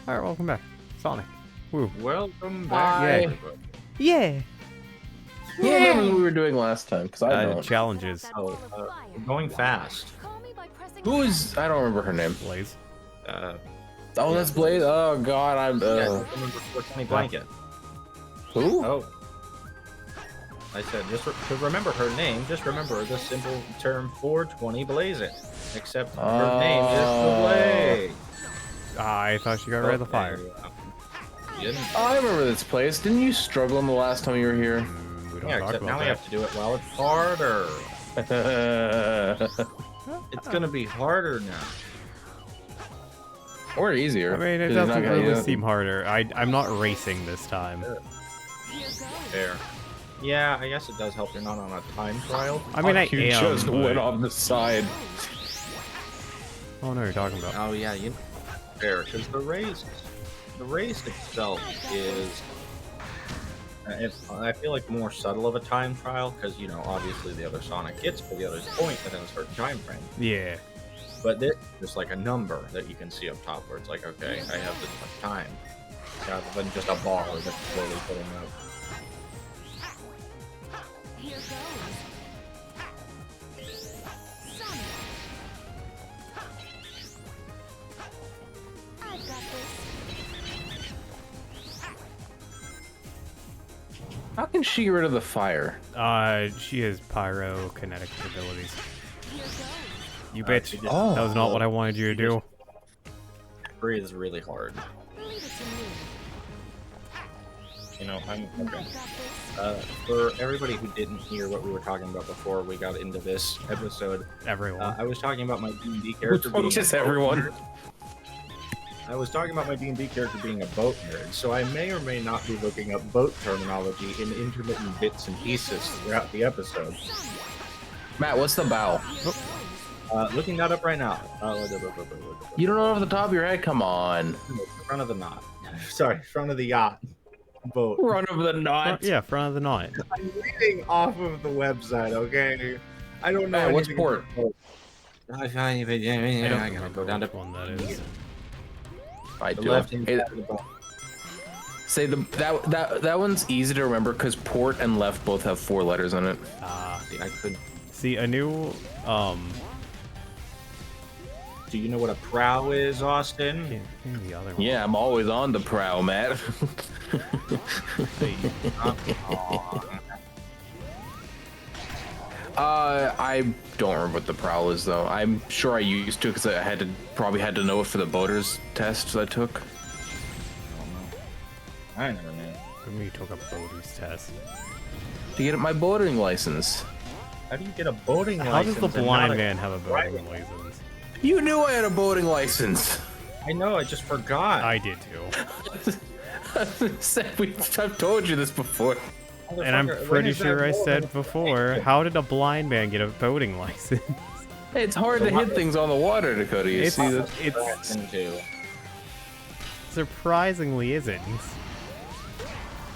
Alright, welcome back. Sonic. Woo. Welcome Hi. back, everybody. Yeah! Who remembers what we were doing last time? Because I don't. Challenges. Oh, we're going fast. Who is? I don't remember her name. Blaze. Oh, that's Blaze. Oh God, I'm. Yeah, I don't remember 420 blanket. Who? Oh. I said, just to remember her name, just remember the simple term 420 blaze it. Except her name is the Blaze. I thought she got rid of the fire. You didn't? Oh, I remember this place. Didn't you struggle in the last time you were here? We don't Yeah, talk except about now we that. have to do it while it's harder. It's gonna be harder now. Or easier. I mean, it 'cause you're not doesn't gonna- really seem harder. I'm not racing this time. Fair. Yeah, I guess it does help you're not on a time trial. I mean, I You am. just but- went on the side. Oh no, you're talking about. Oh yeah, you fair, because the race itself is, I feel like more subtle of a time trial, because you know obviously the other Sonic hits for the other's point within a certain time frame. Yeah. But this is like a number that you can see up top, where it's like, okay, I have this much time, rather than just a bar that's slowly filling up. How can she get rid of the fire? She has pyrokinetic abilities. You Uh, bitch. she just- That was not what I wanted you to do. Breathes really hard. You know, I'm okay. For everybody who didn't hear what we were talking about before we got into this episode, Everyone. I was talking about my D&D character being Just a boat everyone. nerd. I was talking about my D&D character being a boat nerd, so I may or may not be looking up boat terminology in intermittent bits and pieces throughout the episode. Matt, what's the bow? Looking that up right now. You don't know off the top of your head? Come on. Front of the knot. Sorry, front of the yacht. Boat. Run over the knot. Yeah, front of the knot. I'm reading off of the website, okay? I don't know. Matt, what's anything port? about boat. I I don't gotta remember go down to which one that is. I the do. left hand Hey, side of the boat. say that one's easy to remember because port and left both have 4 letters in it. See, I could. See, a new, Do you know what a prow is, Austin? can't think of the other one. Yeah, I'm always on the prow, Matt. I don't remember what the prowl is though. I'm sure I used to because I probably had to know it for the boaters test I took. I never knew. When we took a boater's test. To get my boating license. How do you get a boating How does license? the and blind not a- man have a boating license? You knew I had a boating license. I know, I just forgot. I did too. I've told you this before. And I'm Motherfucker, when pretty is that sure I boat said gonna- before, how did a blind man get a boating license? Hey, it's hard to hit things on the water, Dakota. You see that? It's Into. surprisingly isn't.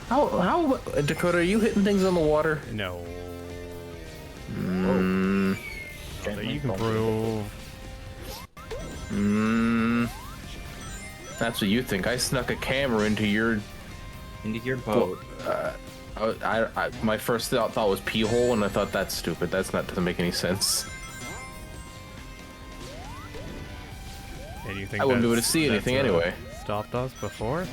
How Dakota? Are you hitting things on the water? No. Mm, That you can prove. that's what you think. I snuck a camera into your. Into your boat. My first thought was pee hole, and I thought that's stupid. Doesn't make any sense. And you think I wouldn't be able to that's- see anything that's, anyway. Stopped us before?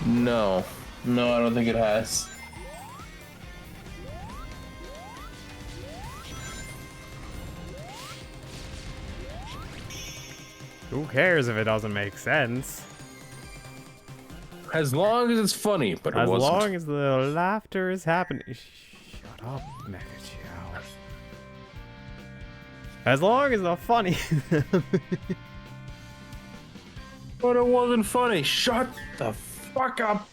No, I don't think it has. Who cares if it doesn't make sense? As long as it's funny, but it As wasn't. long as the laughter is happening. Shut up, Megachow. As long as the funny. But it wasn't funny. Shut the fuck up.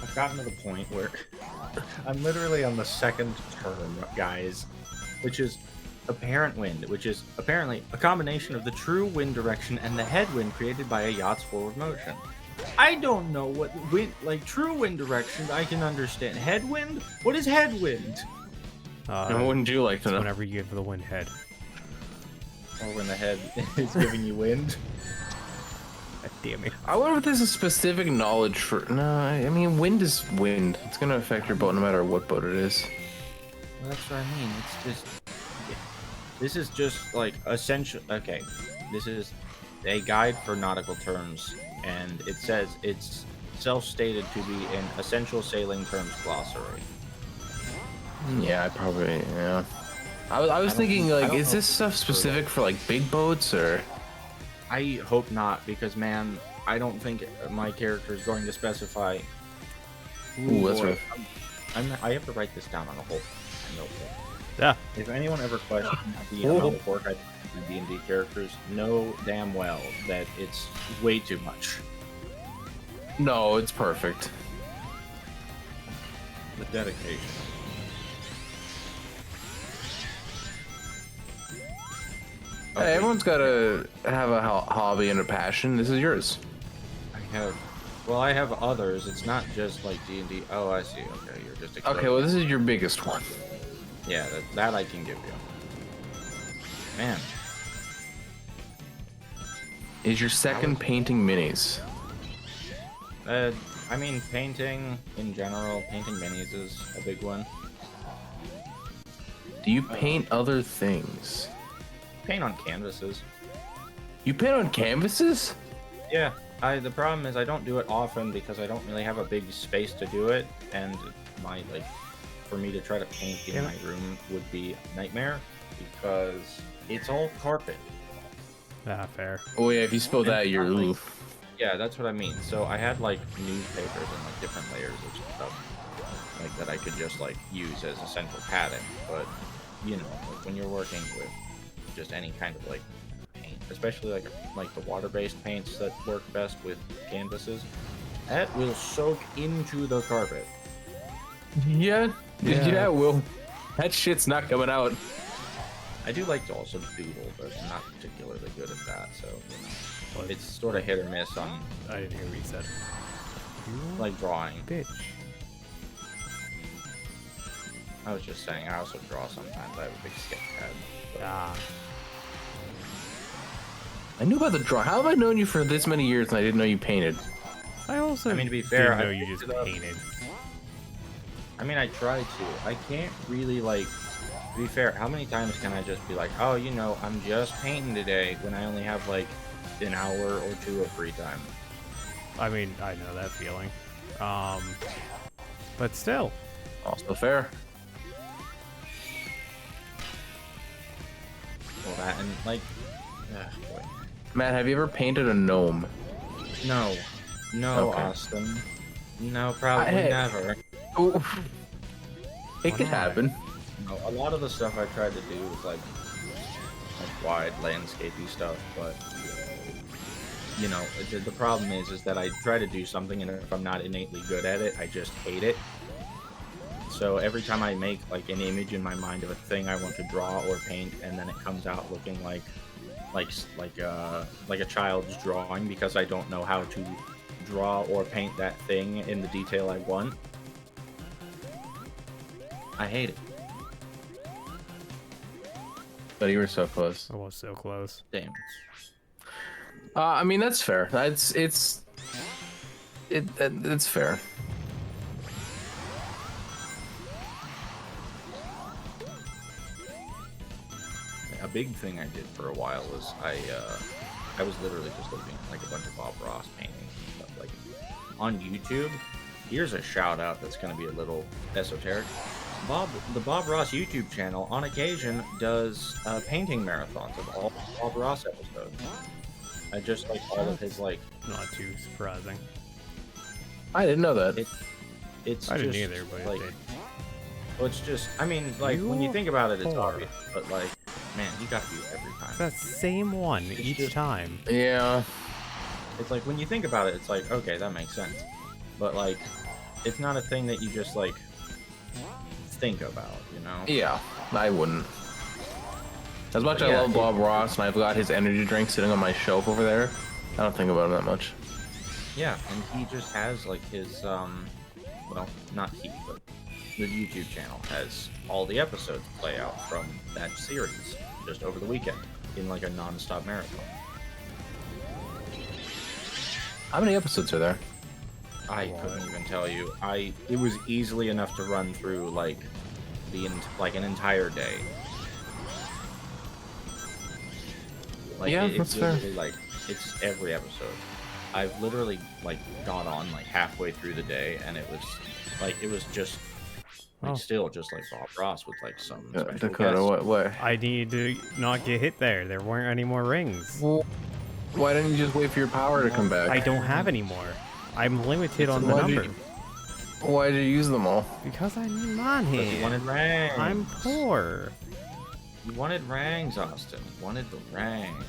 I've gotten to the point where I'm literally on the second turn, guys, which is apparent wind, which is apparently a combination of the true wind direction and the headwind created by a yacht's forward motion. I don't know what wind, like true wind direction. I can understand. Headwind? What is headwind? And wouldn't you like to It's know? whenever you give the wind head. Or when the head is giving you wind? God damn it. I wonder if there's a specific knowledge for. No, I mean wind is wind. It's gonna affect your boat no matter what boat it is. Well, that's what I mean. It's just. This is just like essential. Okay, this is a guide for nautical terms, and it says it's self-stated to be an essential sailing terms glossary. Yeah, yeah. I was thinking I like, don't is know this if stuff it's for, specific for like big boats or? I hope not, because man, I don't think my character is going to specify. Ooh, that's boy, rough. I have to write this down on a whole notebook. Yeah. If anyone ever questions the amount of work I do for D&D characters, know damn well that it's way too much. No, it's perfect. The dedication. Hey, everyone's gotta have a hobby and a passion. This is yours. I have others. It's not just like D&D. Oh, I see. Okay, you're just Okay, well, this is your biggest one. yeah, that I can give you. Man, Is your second painting minis? I mean, painting in general, painting minis is a big one. Do you paint other things? Paint on canvases. You paint on canvases? Yeah, the problem is I don't do it often because I don't really have a big space to do it, and for me to try to paint in my room would be a nightmare because it's all carpet. Ah, fair. Oh yeah, if you spill that, you're oof. Yeah, that's what I mean. So I had like newspapers and like different layers of stuff like that I could just like use as a central padding, but you know, like when you're working with just any kind of like paint, especially like the water-based paints that work best with canvases, that will soak into the carpet. Yeah, Yeah. Will. That shit's not coming out. I do like to also doodle, but I'm not particularly good at that, so you know, What? it's sort of hit or miss on I didn't hear what you said. You like drawing. bitch. I was just saying, I also draw sometimes. I have a big sketch pad. But Ah. I knew about the draw. How have I known you for this many years and I didn't know you painted? I also I mean, to be fair, didn't know I you picked just it up. painted. I mean, I try to. I can't really like. To be fair, how many times can I just be like, oh, you know, I'm just painting today when I only have like an hour or two of free time? I mean, I know that feeling. But still. Also fair. Well, that and like, boy. Matt, have you ever painted a gnome? No, Okay. Austin. No, probably Hey. never. Oof. It Why could not? happen. No, a lot of the stuff I tried to do was like wide landscapey stuff, but you know, the problem is that I try to do something, and if I'm not innately good at it, I just hate it. So every time I make like an image in my mind of a thing I want to draw or paint, and then it comes out looking like a child's drawing because I don't know how to draw or paint that thing in the detail I want, I hate it. But you were so close. I was so close. Damn. I mean, that's fair. It's fair. A big thing I did for a while was I was literally just looking at like a bunch of Bob Ross paintings and stuff like on YouTube. Here's a shout out that's going to be a little esoteric. The Bob Ross YouTube channel on occasion does painting marathons of all Bob Ross episodes. I just like all of his like. Not too surprising. I didn't know that. It's I didn't just, either, but like, it did. well, it's just. I mean, like when you think about it, it's Poor. obvious, but like, man, you got to do it every time. It's that same one each just- time. Yeah. It's like when you think about it, it's like, okay, that makes sense. But like, it's not a thing that you just like think about, you know? Yeah, I wouldn't. As much as I Yeah, love Bob Ross and I've got his energy drink sitting on my shelf over there, I don't think about it that much. Yeah, and he just has like his well, not he, but the YouTube channel has all the episodes play out from that series just over the weekend in like a non-stop marathon. How many episodes are there? I couldn't even tell you. It was easily enough to run through like like an entire day. Like Yeah, it's that's fair. literally like it's every episode. I've literally like got on like halfway through the day, and it was just like still just like Bob Ross with like some special Dakota, guests. what? I need to not get hit there. There weren't any more rings. Well, why didn't you just wait for your power to come back? I don't have any more. I'm limited on the why did number. you- Why did you use them all? Because I need money. Because you wanted rangs. I'm poor. You wanted rangs, Austin. You wanted the rangs.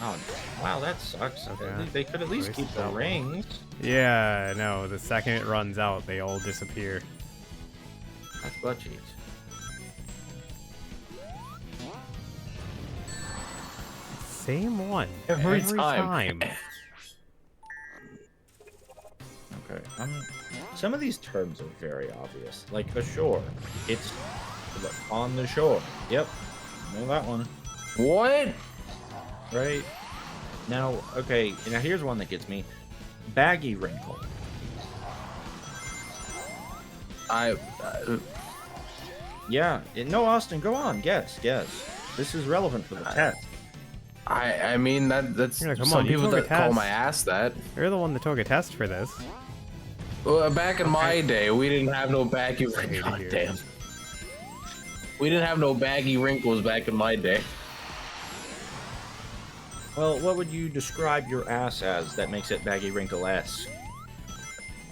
Oh, wow, that sucks. Okay. They could at least Waste keep the that one. rings. Yeah, no, the second it runs out, they all disappear. That's butt cheeks. Same one. Every Every time. time. Okay. Some of these terms are very obvious. Like ashore. It's on the shore. Yep. Know that one. What? Right? Now, okay. Now here's one that gets me. Baggy wrinkle. Yeah. No, Austin, go on. Guess. This is relevant for the test. I mean that's Yeah, come some on, you people took a that call test. my ass that. You're the one that took a test for this. Well, back in my day, we didn't have no baggy hate to wrinkles. hear Damn. it. We didn't have no baggy wrinkles back in my day. Well, what would you describe your ass as that makes it baggy wrinkle-esque?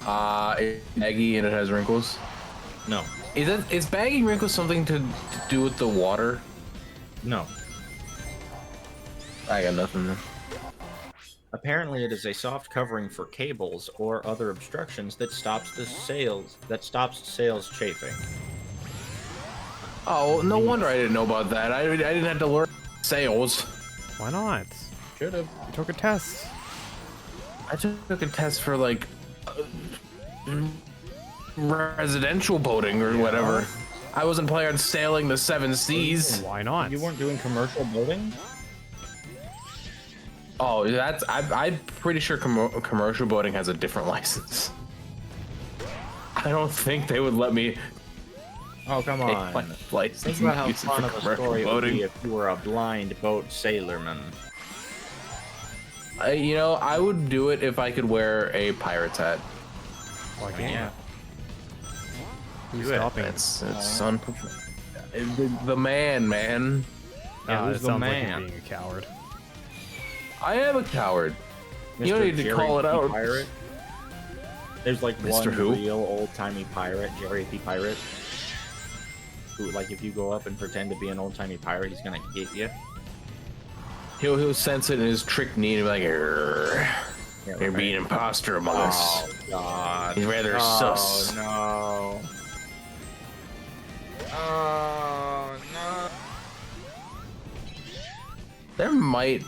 It's baggy and it has wrinkles. No. Is baggy wrinkles something to do with the water? No. I got nothing. Then. Apparently, it is a soft covering for cables or other obstructions that stops sails chafing. Oh, no wonder I didn't know about that. I didn't have to learn sales. Why not? Should have. You took a test. I took a test for like residential boating or whatever. I wasn't planning on sailing the seven seas. Why not? You weren't doing commercial boating? Oh, I'm pretty sure commercial boating has a different license. I don't think they would let me Oh, come take on. my license. Think about how and use it fun for of a commercial story it would boating. be if you were a blind boat sailorman. You know, I would do it if I could wear a pirate's hat. Why can't Yeah. Who's Do it. stopping? It's the man. Yeah, That who's the sounds like man? you're being a coward. I am a coward. You don't Mr. need to Jerry call it P. out. Pirate? There's like Mr. one who? real old-timey pirate, Jerry P. Pirate. Who, like, if you go up and pretend to be an old-timey pirate, he's gonna get you. He'll sense it in his trick knee and be like, "You're being an imposter among us." Oh, God. He's rather Oh, sus. no. Oh, no. There might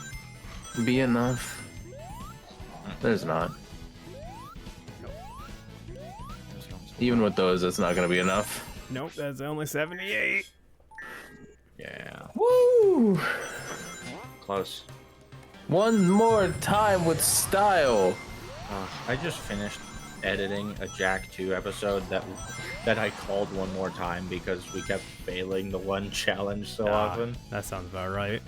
be enough. There's not. Even with those, that's not gonna be enough. Nope, that's only 78. Yeah. Woo! Close. One more time with style. I just finished editing a Jack 2 episode that I called one more time because we kept failing the one challenge so often. That sounds about right.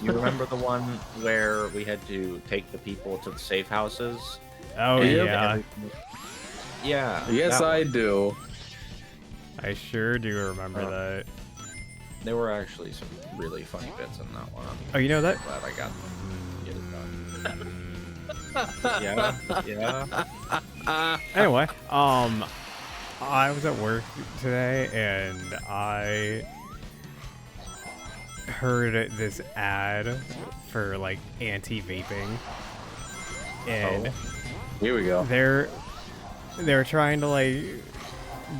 You remember the one where we had to take the people to the safe houses? Oh, Yep. yeah. Yeah. Yes, that I one. do. I sure do remember that. There were actually some really funny bits in that one. Oh, you know that? Glad I got get it done. Yeah. Anyway, I was at work today and I heard this ad for like anti-vaping, and Here we go. they're trying to like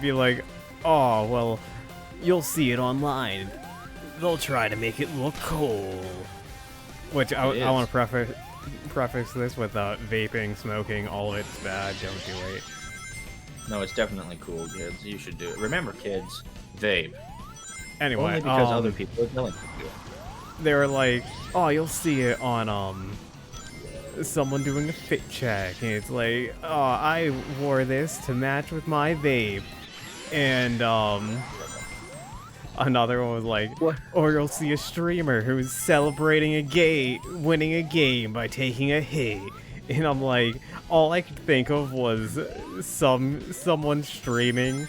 be like, oh well, you'll see it online. They'll try to make it look cool. Which I It want is. to preface this with vaping, smoking, all of it's bad. Don't do it. No, it's definitely cool, kids. You should do it. Remember, kids, vape. Anyway, Only because other people are telling you to do it. they were like, oh, you'll see it on someone doing a fit check, and it's like, oh, I wore this to match with my vape, and another one was like, What? or you'll see a streamer who's celebrating winning a game by taking a hit, and I'm like, all I could think of was someone streaming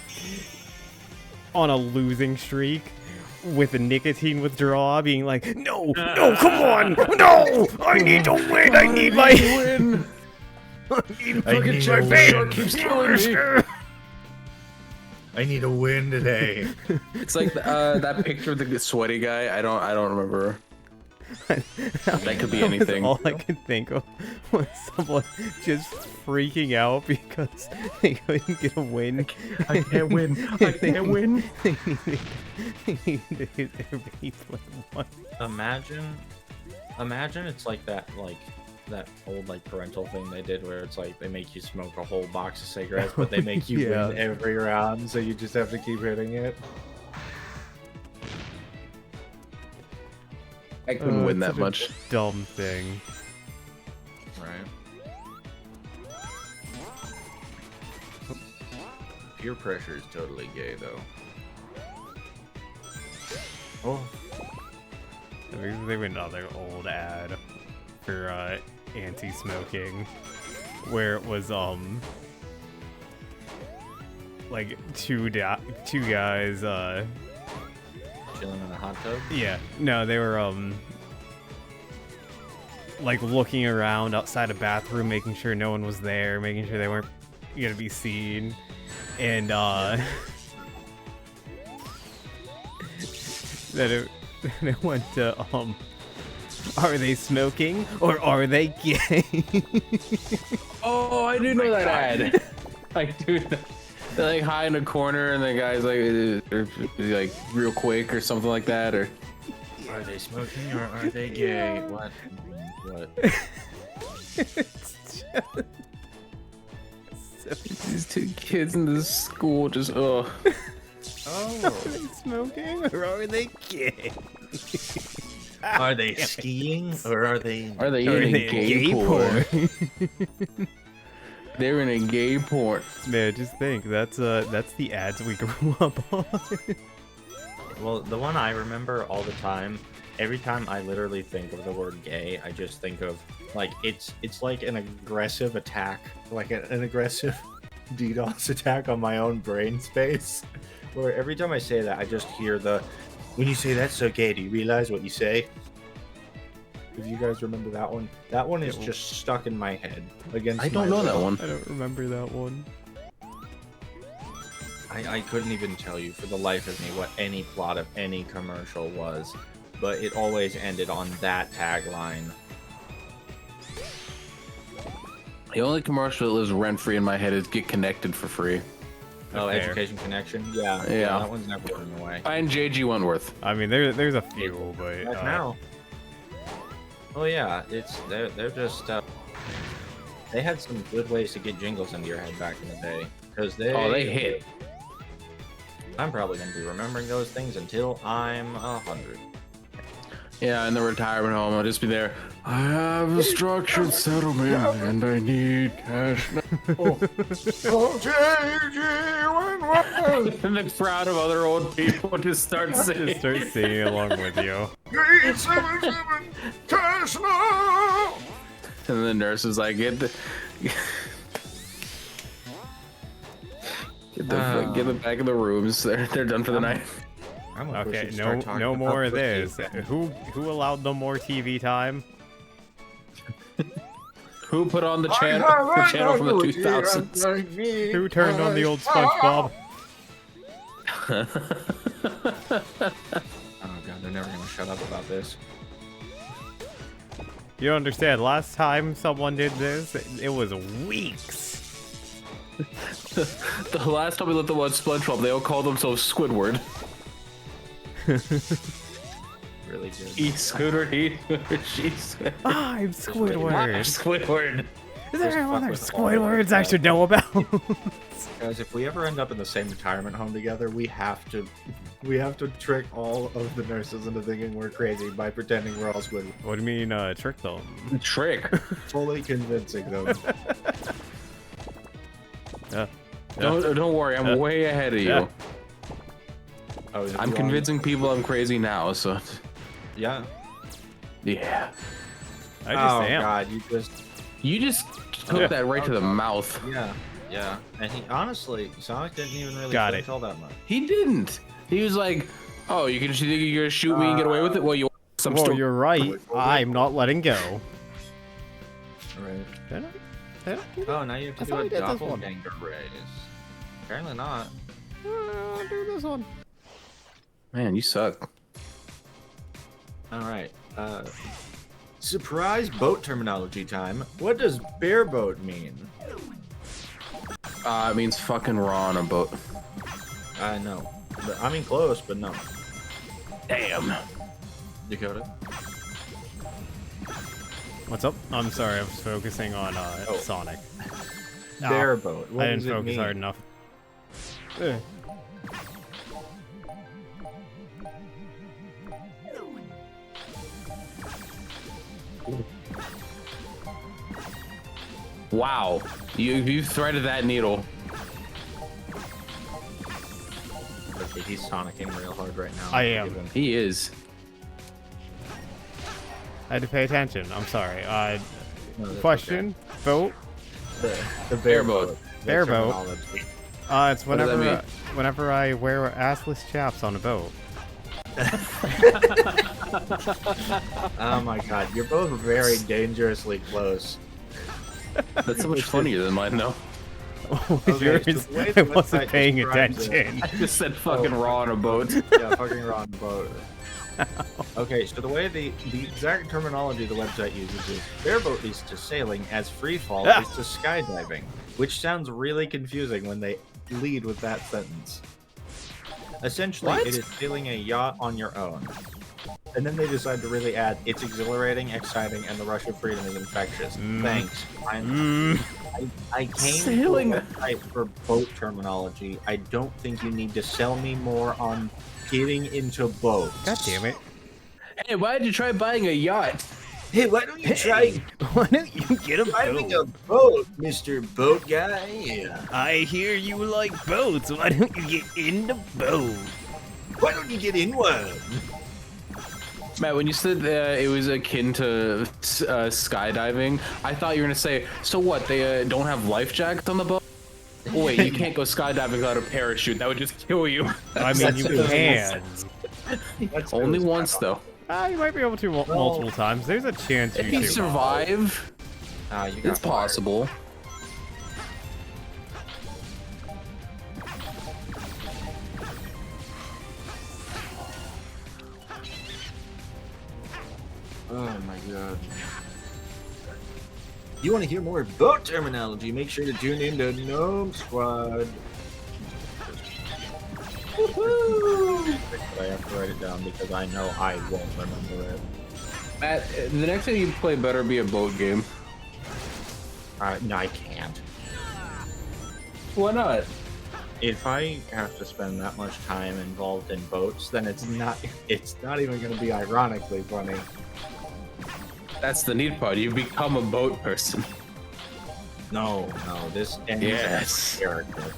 on a losing streak with a nicotine withdrawal, being like, no, come on, no, I need to win, I need my win. I need my to face win. keeps killing me. I need a win today. It's like that picture of the sweaty guy. I don't remember. That could be anything. All I could think of was someone just freaking out because they couldn't get a win. I can't win. I can't win. They needed to hit their vape like one. Imagine it's like that old parental thing they did where it's like they make you smoke a whole box of cigarettes, but they make you Yeah. win every round, so you just have to keep hitting it. I couldn't win It's that such a much. Dumb thing. Right. Peer pressure is totally gay, though. Oh, They went another old ad for anti-smoking, where it was like two guys chilling in a hot tub. yeah, no, they were like looking around outside a bathroom, making sure no one was there, making sure they weren't gonna be seen, and then it went to are they smoking or are they gay? Oh, I do know that ad. I do. They're like high in a corner, and the guy's like real quick or something like that, or. Are they smoking or are they gay? What? It's just These two kids in this school just are they smoking or are they gay? Are they skiing or are they? Are they Are in they a gay porn? They're in a gay porn. Man, just think that's the ads we grew up on. Well, the one I remember all the time. Every time I literally think of the word gay, I just think of like it's like an aggressive attack, like an aggressive DDoS attack on my own brain space. Where every time I say that, I just hear when you say that's so gay, do you realize what you say? If you guys remember that one is just stuck in my head. Against I don't my know that will. one. I don't remember that one. I couldn't even tell you for the life of me what any plot of any commercial was, but it always ended on that tagline. The only commercial that lives rent free in my head is "Get connected for free." Oh, Fair. Education Connection? Yeah, Yeah. that one's never going away. Find JG Wentworth. I mean, there's a few, but Like now. Oh yeah, they're just they had some good ways to get jingles into your head back in the day because They hit. I'm probably gonna be remembering those things until I'm 100. Yeah, in the retirement home, I'll just be there. I have a structured settlement and I need cash now. And the crowd of other old people just start singing. just start singing along with you. And the nurse is like, get them back in the rooms. They're done for the night. I'm gonna push Okay, it, start talking no about more of pussy. this. Who allowed no more TV time? Who put on the channel from the 2000s? Who turned on the old SpongeBob? Oh god, they're never gonna shut up about this. You don't understand. Last time someone did this, it was weeks. The last time we let them watch SpongeBob, they all called themselves Squidward. Really really good. Eat Squidward, eat Squidward, she's I'm Squidward. Squidward. Is there Just any fuck other with all of Squidwards I that. should know about? Guys, if we ever end up in the same retirement home together, we have to trick all of the nurses into thinking we're crazy by pretending we're all Squidward. What do you mean, trick them? Trick. Fully convincing them. Yeah. Don't worry, I'm way ahead of you. Yeah. Oh, yeah, I'm you convincing people I'm crazy now, so Yeah. yeah. I just Oh am. god, You just took Yeah. that right to the mouth. yeah. And he honestly, Sonic didn't even really Got it. tell that much. He didn't. He was like, "Oh, you think you're gonna shoot me and get away with it? Well, you want some Well, story." you're right. I'm not letting go. Right. Did I do that? Oh, now you have to I do thought a we did this one. doppelganger race. Apparently not. I'll do this one. Man, you suck. Alright. Surprise boat terminology time. What does bareboat mean? It means fucking raw on a boat. I know. I mean close, but no. Damn. Dakota? What's up? I'm sorry, I was focusing on Sonic. Oh, Bareboat. What I does didn't it focus mean? hard enough. Eh. Wow. You threaded that needle. Okay, he's Sonicking real hard right now. I am. Give him- He is. I had to pay attention. I'm sorry. No, that's Question? Boat? okay. The Bareboat. The Bareboat. terminology. It's What does that whenever mean? whenever I wear assless chaps on a boat. Oh my god, you're both very dangerously close. That's so much funnier than mine, though. Okay, Yours, so the way I the wasn't website paying describes it- attention. I just said fucking raw on a boat. Yeah, fucking wrong boat. Okay, so the way the exact terminology the website uses is bareboat is to sailing as free fall Ah. is to skydiving, which sounds really confusing when they lead with that sentence. Essentially, What? it is sailing a yacht on your own. And then they decide to really add, it's exhilarating, exciting, and the rush of freedom is infectious. Thanks. I came Sailing. to a website for boat terminology. I don't think you need to sell me more on getting into boats. God damn it. Hey, why did you try buying a yacht? Hey, why don't you try Why don't you get a driving a boat? boat, Mr. Boat Guy? I hear you like boats. Why don't you get in the boat? Why don't you get in one? Matt, when you said it was akin to skydiving, I thought you were gonna say, so what, they don't have life jackets on the boat? Oh, wait, you can't go skydiving without a parachute. That would just kill you. I mean, you That's- can. That's Only really once, bad. though. You might be able to multiple times. There's a chance If you you do. survive, You got it's possible. Oh my god. You want to hear more boat terminology? Make sure to tune in to Gnome Squad. Woohoo! I have to write it down because I know I won't remember it. Matt, the next time you play better be a boat game. No, I can't. Why not? If I have to spend that much time involved in boats, then it's not even going to be ironically funny. That's the neat part. You become a boat person. No, this ends Yes. as a character.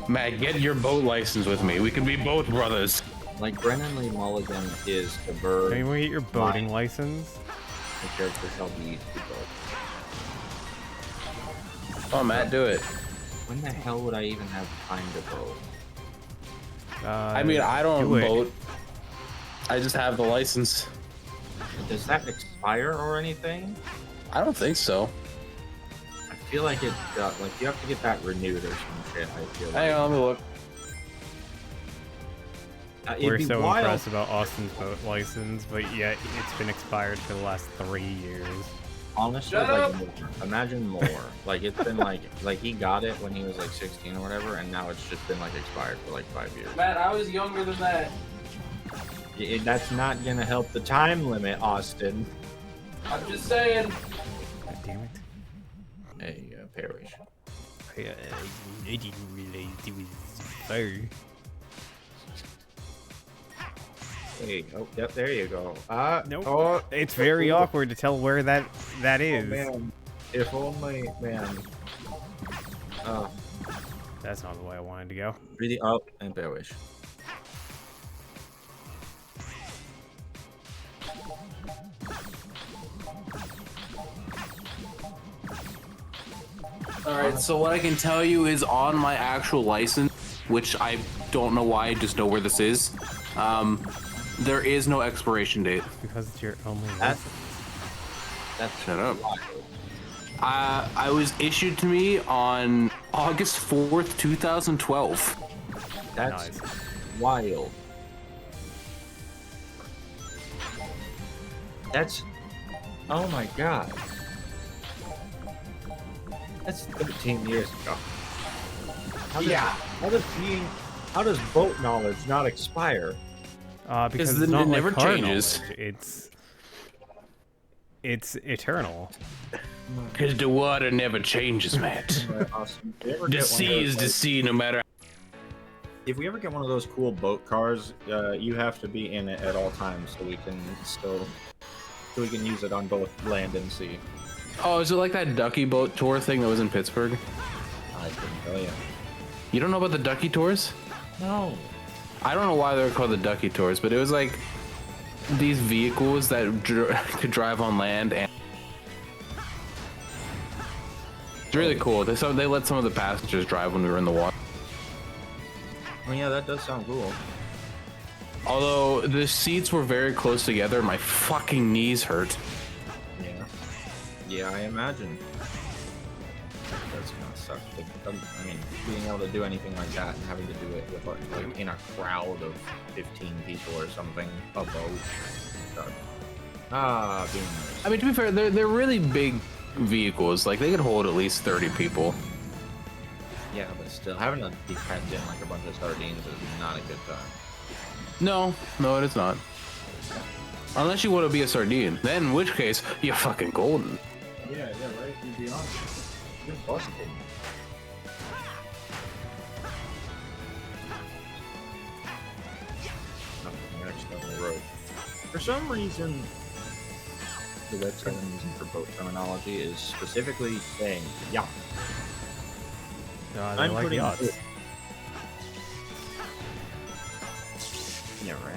Matt, get your boat license with me. We can be both brothers. Like Brennan Lee Mulligan is the verb. Can you get your boating Mine. license? The character shall be used to boat. Oh, Matt, do it. When the hell would I even have time to boat? I mean, I don't do it. boat. I just have the license. Does that expire or anything? I don't think so. I feel like it. Like you have to get that renewed or some shit. I feel like. Hang on, let me look. It'd We're be so wild. impressed about Austin's boat license, but yet it's been expired for the last 3 years. Honestly, Shut like up! more. Imagine more. Like it's been like he got it when he was like 16 or whatever, and now it's just been like expired for like 5 years. Matt, I was younger than that. That's not gonna help the time limit, Austin. I'm just saying. God damn it. Hey, Parrish. I didn't realize it was fire. Hey, oh, yep, there you go. Nope. Oh, It's very awkward to tell where that is. man. If only, man. Oh, That's not the way I wanted to go. really up and Parrish. Alright, so what I can tell you is on my actual license, which I don't know why, I just know where this is, there is no expiration date. Because it's your only That's Shut up. I was issued to me on August 4th, 2012. That's Nice. wild. That's, oh my god. That's 13 years ago. How does boat knowledge not expire? Because Because it's not it never like car changes. knowledge. It's eternal. Because the water never changes, Matt. Awesome. If we ever The get one of sea those, is the sea no matter. if we ever get one of those cool boat cars, you have to be in it at all times so we can use it on both land and sea. Oh, is it like that Ducky Boat Tour thing that was in Pittsburgh? I couldn't tell you. You don't know about the Ducky Tours? No. I don't know why they're called the Ducky Tours, but it was like these vehicles that could drive on land, and it's really cool. They let some of the passengers drive when we were in the water. Oh yeah, that does sound cool. Although the seats were very close together, my fucking knees hurt. Yeah. Yeah, I imagine. That's gonna suck. I mean, being able to do anything like that and having to do it with like in a crowd of 15 people or something, a boat. Suck. Beamers. I mean, to be fair, they're really big vehicles. Like they could hold at least 30 people. Yeah, but still, having to be packed in like a bunch of sardines is not a good time. No, it is not. Unless you want to be a sardine, then in which case you're fucking golden. Yeah, right. You'd be on. You're busted. Next on the road. For some reason, the website I'm using for boat terminology is specifically saying yacht. They're like putting yachts. it- Yeah, right.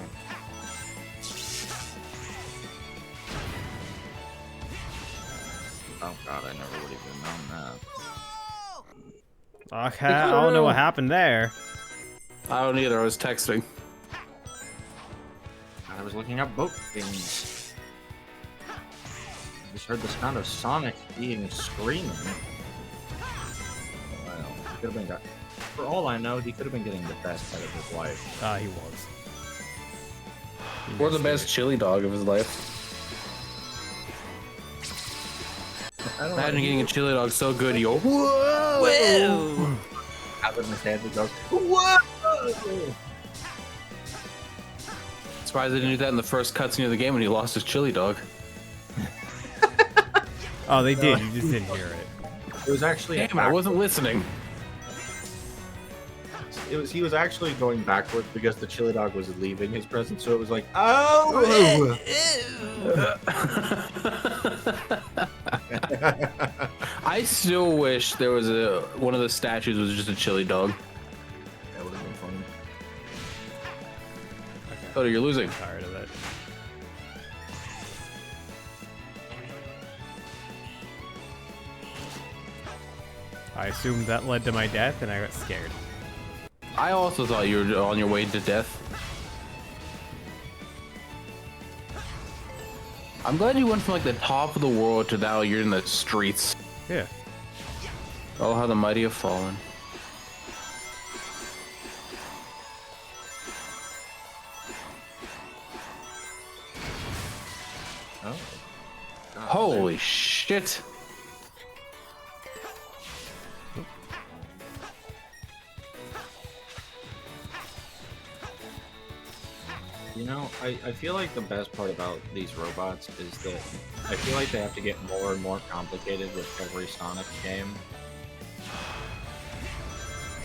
Oh god, I never would have even known that. Okay, I don't know what happened there. I don't either. I was texting. I was looking up boat things. I just heard the sound of Sonic being screaming. Well, he could have been for all I know, he could have been getting the best out of his life. He was. Or the best chili dog of his life. I don't Imagine know. getting a chili dog so good you go, whoa! Out of his head, he goes, whoa! Surprised they didn't do that in the first cutscene of the game when he lost his chili dog. Oh, they did. You just didn't hear it. It was actually Damn, I wasn't listening. He was actually going backwards because the chili dog was leaving his presence, so it was like, oh! I still wish there was one of the statues was just a chili dog. That would have been funny. Oh, you're losing. I'm tired of it. I assumed that led to my death, and I got scared. I also thought you were on your way to death. I'm glad you went from like the top of the world to now you're in the streets. Yeah. Oh, how the mighty have fallen. Oh. God, Holy shit. You know, I feel like the best part about these robots is that I feel like they have to get more and more complicated with every Sonic game.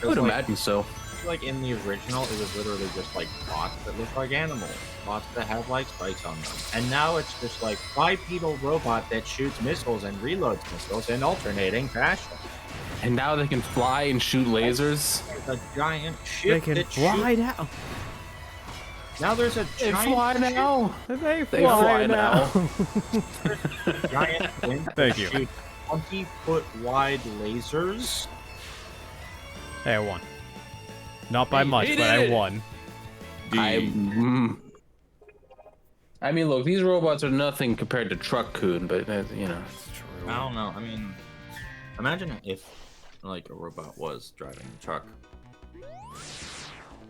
I would like, imagine so. Like in the original, it was literally just like bots that look like animals, bots that have like spikes on them. And now it's just like bipedal robot that shoots missiles and reloads missiles in alternating fashion. And now they can fly and shoot lasers. A giant ship They can that fly shoots- now. Now there's a They giant fly ship- now. They They fly now. giant wind Thank that you. shoots 20-foot wide lasers. Hey, I won. Not by Hey, much, he but did I it. won. I mean, look, these robots are nothing compared to Truck Coon, but you know. That's true. I don't know. I mean, imagine if like a robot was driving the truck.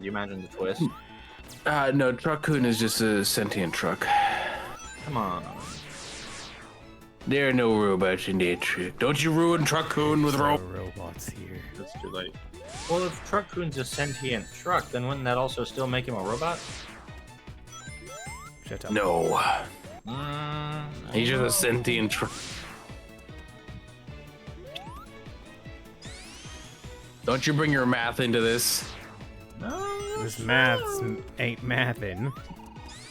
You imagine the twist? No, Truck Coon is just a sentient truck. Come on. There are no robots in that truck. Don't you ruin Truck Coon with So robots. robots here. That's too late. Well, if Truck Coon's a sentient truck, then wouldn't that also still make him a robot? Shut up. No, Mm, he's just a sentient truck. Don't you bring your math into this? no. This maths ain't mathin'.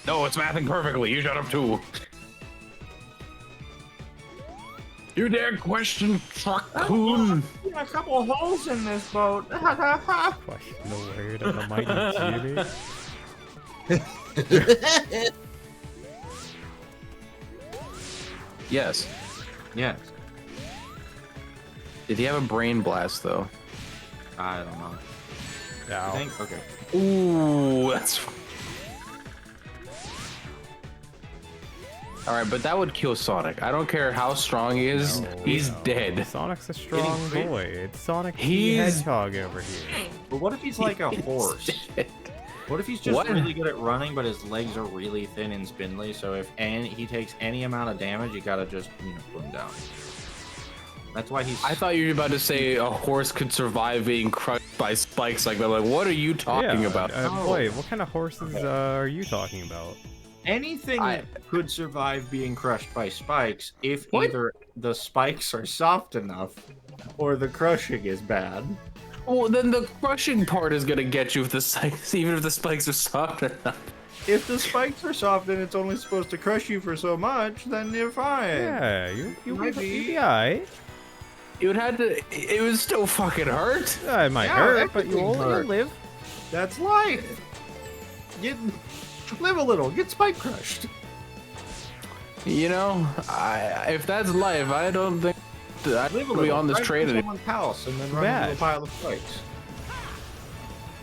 No, it's mathing perfectly. You shut up too. You dare question Truck Coon? A couple holes in this boat. Question the word of the mighty Jimmy. Yes. Yes. Did he have a brain blast though? I don't know. I Ow. think. Okay. Ooh, that's. All right, but that would kill Sonic. I don't care how strong he is. No, He's no. dead. Sonic's a strong Getting boy. It's Sonic the He's- Hedgehog over here. But what if he's like a horse? What if he's just What? really good at running, but his legs are really thin and spindly? So if he takes any amount of damage, you gotta just put him down. That's why he's. I thought you were about to say a horse could survive being crushed by spikes like that. Like, what are you talking Yeah, about? boy, what kind of horses are you talking about? Anything I- could survive being crushed by spikes if What? either the spikes are soft enough or the crushing is bad. Well, then the crushing part is gonna get you if the spikes, even if the spikes are soft enough. If the spikes are soft and it's only supposed to crush you for so much, then you're fine. Yeah, you Might be be. alright. You would have to. It would still fucking hurt. It might Yeah, hurt, but everything you'll hurts. live. That's life. Live a little. Get spike crushed. You know, if that's life, I don't think I'd Live a be little. on this Drive train through anymore. someone's house and then run Bad. into a pile of spikes.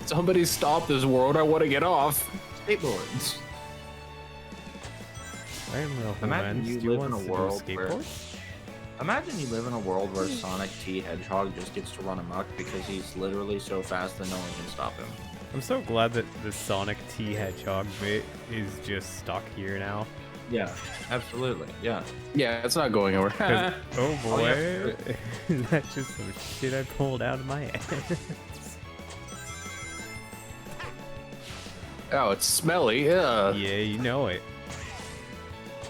Somebody stop this world. I want to get off. Skateboards. Alright, little Imagine humans, you do you live want in a to do world where- skateboards? Imagine you live in a world where Sonic T Hedgehog just gets to run amok because he's literally so fast that no one can stop him. I'm so glad that the Sonic T Hedgehog bit is just stuck here now. Yeah, absolutely. Yeah. Yeah, it's not going anywhere. 'Cause- oh boy, yeah. that's just some shit I pulled out of my ass. Oh, it's smelly. Yeah. Yeah, you know it.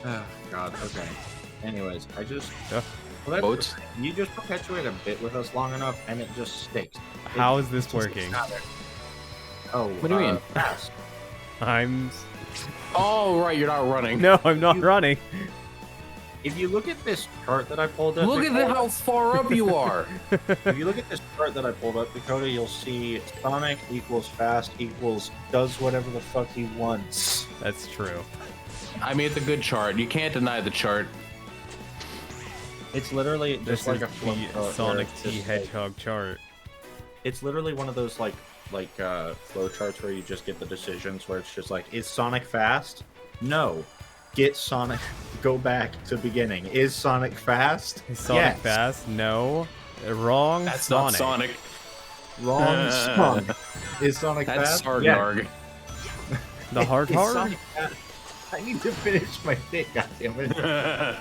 Oh, God. Okay. Anyways, I just. Ugh. Well, that's Boats? the thing. You just perpetuate a bit with us long enough, and it just sticks. How is this Just working? not there. Oh, What do you mean? Fast. I'm. Oh, right, you're not running. No, I'm not You- running. If you look at this chart that I pulled up, Look at how far up you are. If you look at this chart that I pulled up, Dakota, you'll see Sonic equals fast equals does whatever the fuck he wants. That's true. I mean, it's a good chart. You can't deny the chart. It's literally This just like is a flip chart the where Sonic it's T just like- Hedgehog chart. It's literally one of those flow charts where you just get the decisions where it's just like, is Sonic fast? No. Get Sonic. Go back to beginning. Is Sonic fast? Is Sonic Yes. fast? No. Wrong. That's Sonic. not Sonic. Wrong Sonic. Is Sonic That's fast? Sargarg. The hard Is hard? Sonic fast? I need to finish my thing, goddammit.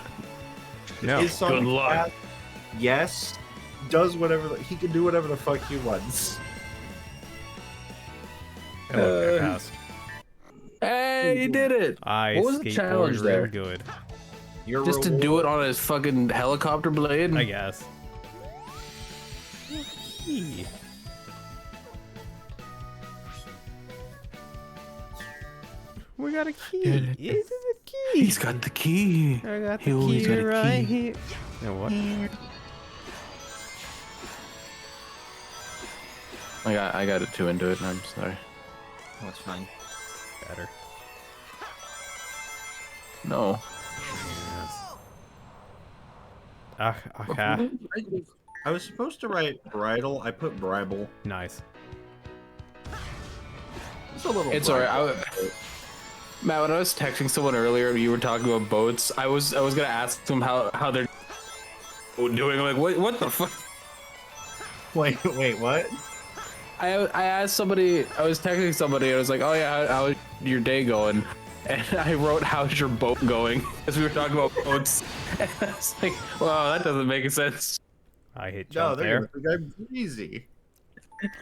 No. Is Sonic Good luck. fast? Yes. Does whatever he can do whatever the fuck he wants. Oh, okay, passed. And Yay, he did it! I What was the skateboard challenge real there? good. Your Just to do it on his fucking helicopter blade? I guess. Yee. We got a key. It's a key. He's got the key. I got He the always key got a right key. here. You know what? I got it too into it. I'm sorry. That's fine. Better. No. Okay. I was supposed to write bridle. I put bridle. Nice. It's a little. It's alright. Matt, when I was texting someone earlier, you were talking about boats. I was gonna ask them how they're doing. I'm like, what the fuck? Wait, what? I asked somebody. I was texting somebody. I was like, oh yeah, how's your day going? And I wrote, how's your boat going? As we were talking about boats. And I was like, wow, that doesn't make sense. I hit No, jump they're there. gonna think I'm easy.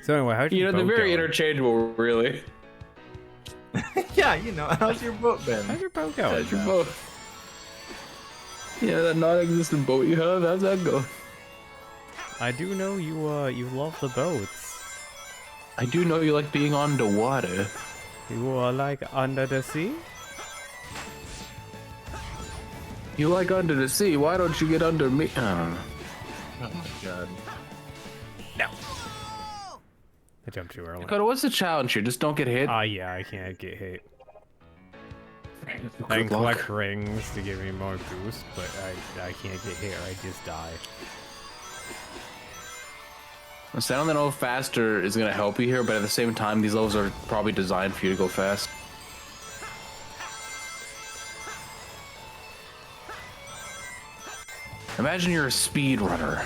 So anyway, how'd You your know, they're boat very going? interchangeable, really. Yeah, you know. How's your boat been? How's your boat going? How's your boat? Yeah, that non-existent boat you have, how's that go? I do know you love the boats. I do know you like being on the water. You are like under the sea? You like under the sea, why don't you get under me? I don't know. Oh my god. No. I jumped too early. Dakota, what's the challenge here? Just don't get hit? Yeah, I can't get hit. I Good can luck. collect rings to give me more boost, but I can't get hit or I just die. Sounding a little faster is gonna help you here, but at the same time, these levels are probably designed for you to go fast. Imagine you're a speed runner.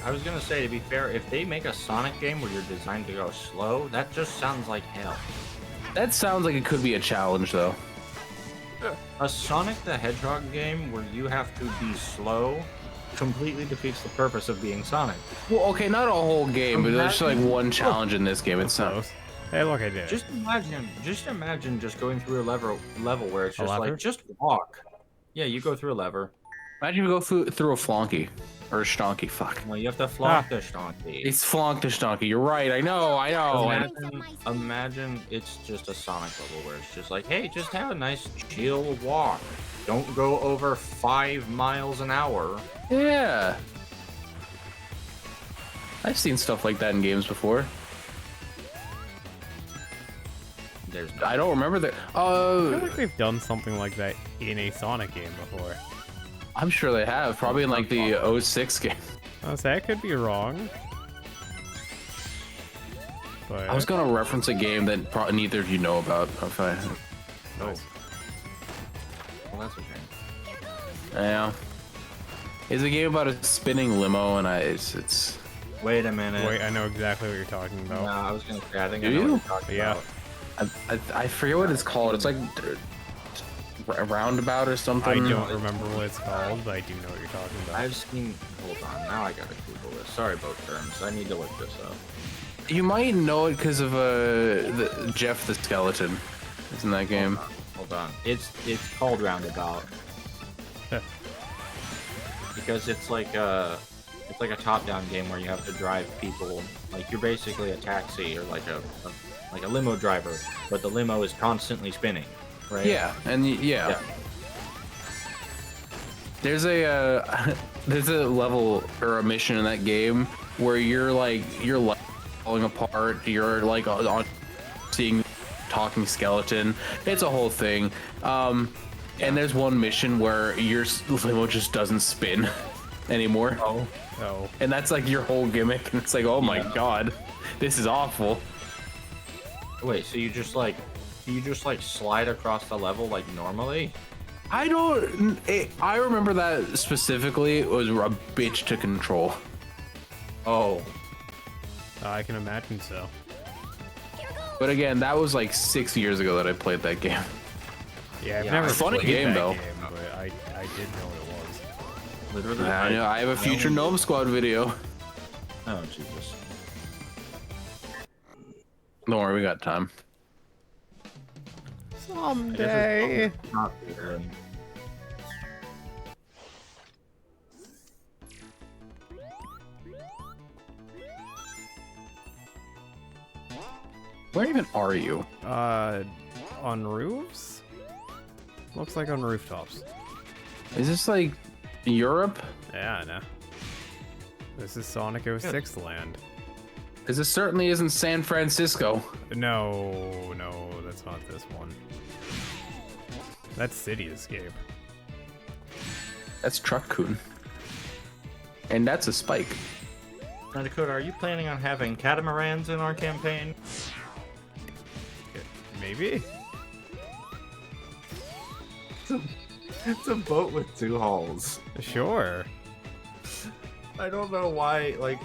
I was gonna say, to be fair, if they make a Sonic game where you're designed to go slow, that just sounds like hell. That sounds like it could be a challenge, though. A Sonic the Hedgehog game where you have to be slow completely defeats the purpose of being Sonic. Well, okay, not a whole game, but there's like one challenge in this game. It's not. Close. Hey, look, I did it. Just imagine just going through a level where it's A just lever? like, just walk. Yeah, you go through a lever. Imagine you go through a flonky. Or a stonky, fuck. Well, you have to flaunt the donkey. It's flonk the stonky, you're right, I know. Imagine it's just a Sonic level where it's just like, hey, just have a nice chill walk. Don't go over 5 miles an hour. Yeah. I've seen stuff like that in games before. There's I don't remember that. I feel like they've done something like that in a Sonic game before. I'm sure they have. Probably in like the 06 game. I say I could be wrong. But I was gonna reference a game that probably neither of you know about. Okay. nice. Well, that's a shame. Yeah. It's a game about a spinning limo, and it's. Wait a minute. Wait, I know exactly what you're talking No, about. I was gonna say, I think Do I know you? what you're talking Yeah. about. I forget what it's called. It's like a roundabout or something. I don't remember what it's called, but I do know what you're talking about. I've seen. Hold on, now I gotta Google this. Sorry about terms. I need to look this up. You might know it because of Jeff the Skeleton. Is in that game. Hold on. It's called Roundabout because it's like a top-down game where you have to drive people. Like you're basically a taxi or like a limo driver, but the limo is constantly spinning, right? Yeah, and yeah. There's a there's a level or a mission in that game where you're like falling apart. You're like on seeing talking skeleton. It's a whole thing. And there's one mission where your limo just doesn't spin anymore. Oh. Oh. And that's like your whole gimmick. And it's like, oh my god, this is awful. Wait, so you just like slide across the level like normally? I remember that specifically. It was a bitch to control. Oh. I can imagine so. But again, that was like 6 years ago that I played that game. Yeah, I've Yeah, never funny played game, that though. game, but I did know what it was. Literally. I know. I have a future Gnome Squad video. Oh Jesus. Don't worry, we got time. Someday. Not there. Where even are you? On roofs? Looks like on rooftops. Is this like Europe? Yeah, I know. This is Sonic 06 land. Because it certainly isn't San Francisco. No, that's not this one. That's City Escape. That's Truck Coon. And that's a spike. Now, Dakota, are you planning on having catamarans in our campaign? Maybe? It's a boat with 2 hulls. Sure. I don't know why, like,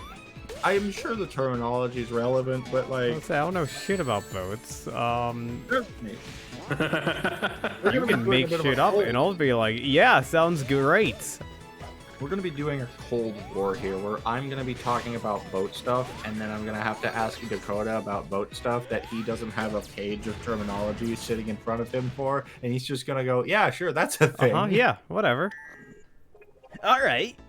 I'm sure the terminology is relevant, but like, I don't know shit about boats. trust me. You can make shit up and I'll be like, yeah, sounds great. We're gonna be doing a Cold War here, where I'm gonna be talking about boat stuff, and then I'm gonna have to ask Dakota about boat stuff that he doesn't have a page of terminology sitting in front of him for, and he's just gonna go, yeah, sure, that's a thing. Yeah, whatever. Alright.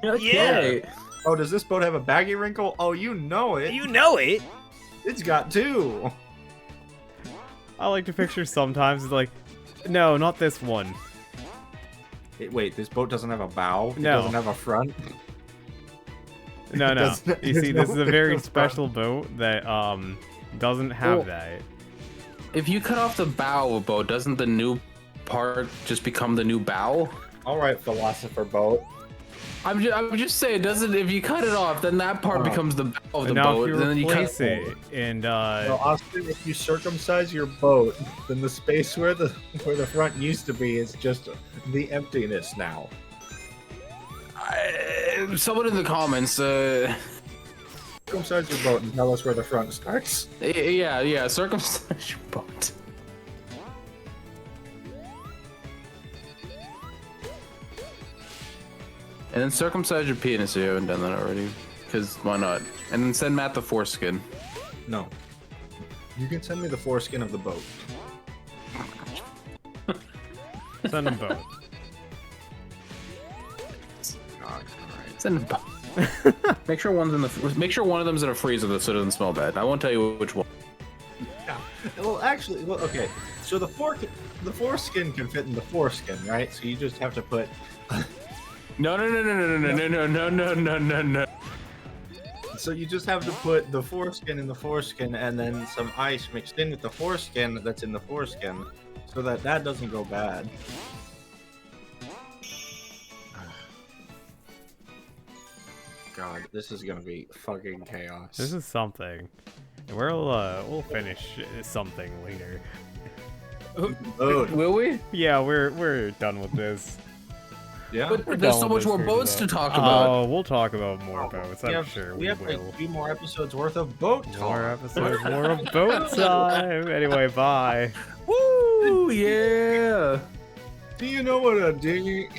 Okay. Oh, does this boat have a baggy wrinkle? Oh, you know it. You know it. It's got 2. I like to picture sometimes it's like, no, not this one. Wait, this boat doesn't have a bow? It No. doesn't have a front? No. doesn't- You there's see, no- this is a there's very no special boat that doesn't have Well, that. If you cut off the bow of a boat, doesn't the new part just become the new bow? Alright, philosopher boat. I'm just saying, doesn't if you cut it off, then that part becomes the bow of the And now boat, if and you then you cut replace it, and Well, Austin, if you circumcise your boat, then the space where the front used to be is just the emptiness now. someone in the comments, Circumcise your boat and tell us where the front starts. yeah, circumcise your boat. And then circumcise your penis if you haven't done that already. Because why not? And then send Matt the foreskin. No. You can send me the foreskin of the boat. send them both. Send them both. Make sure one of them's in a freezer so it doesn't smell bad. I won't tell you which one. Yeah. Well, actually, well, okay. So the foreskin can fit in the foreskin, right? So you just have to put. No. So you just have to put the foreskin in the foreskin, and then some ice mixed in with the foreskin that's in the foreskin, so that doesn't go bad. God, this is gonna be fucking chaos. This is something. And we'll finish something later. Dude. Will we? Yeah, we're done with this. Yeah. But We're there's done so with much this more for boats today. to talk about. Oh, we'll talk about more boats. I'm sure we we have will. like 2 more episodes worth of boat talk. More episodes, more of boat time. Anyway, bye. Woo! Yeah. Do you know what a dinghy